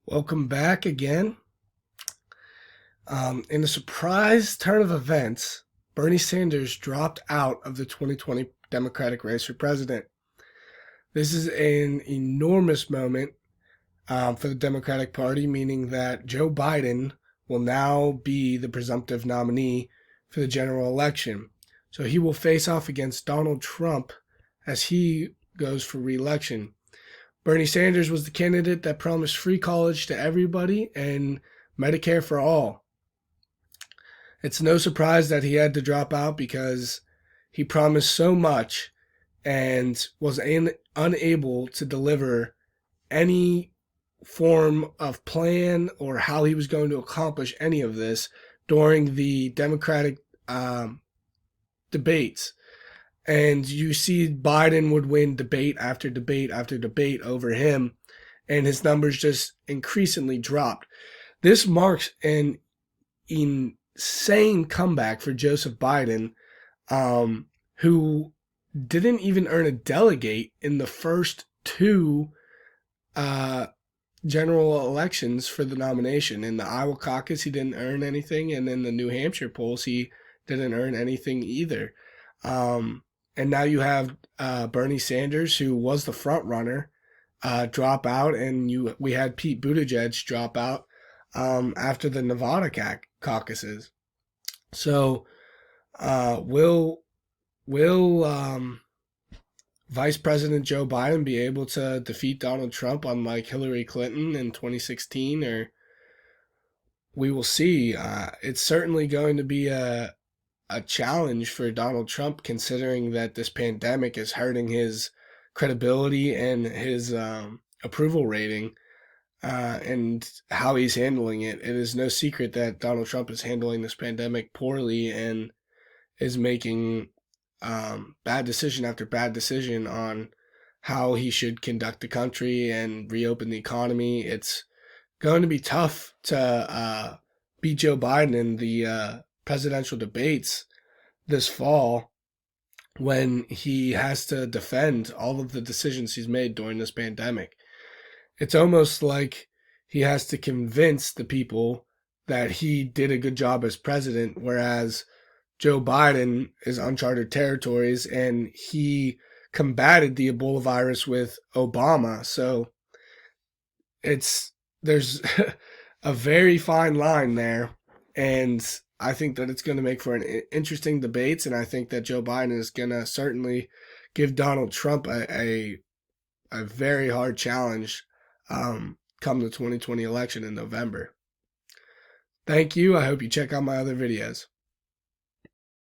Welcome back again. In a surprise turn of events, Bernie Sanders dropped out of the 2020 Democratic race for president. This is an enormous moment for the Democratic Party, meaning that Joe Biden will now be the presumptive nominee for the general election. So he will face off against Donald Trump as he goes for re-election. Bernie Sanders was the candidate that promised free college to everybody and Medicare for all. It's no surprise that he had to drop out because he promised so much and was unable to deliver any form of plan or how he was going to accomplish any of this during the Democratic debates. And you see Biden would win debate after debate after debate over him, and his numbers just increasingly dropped. This marks an insane comeback for Joseph Biden, who didn't even earn a delegate in the first two general elections for the nomination. In the Iowa caucus, he didn't earn anything, and in the New Hampshire polls, he didn't earn anything either. And now you have Bernie Sanders, who was the front runner, drop out, and we had Pete Buttigieg drop out after the Nevada caucuses. So will Vice President Joe Biden be able to defeat Donald Trump, unlike Hillary Clinton in 2016? Or we will see. It's certainly going to be a challenge for Donald Trump, considering that this pandemic is hurting his credibility and his approval rating and how he's handling it. It is no secret that Donald Trump is handling this pandemic poorly and is making bad decision after bad decision on how he should conduct the country and reopen the economy. It's going to be tough to beat Joe Biden in the presidential debates this fall when he has to defend all of the decisions he's made during this pandemic. It's almost like he has to convince the people that he did a good job as president, whereas Joe Biden is uncharted territories and he combated the Ebola virus with Obama. So there's a very fine line there, and I think that it's going to make for an interesting debates, and I think that Joe Biden is going to certainly give Donald Trump a very hard challenge come the 2020 election in November. Thank you. I hope you check out my other videos.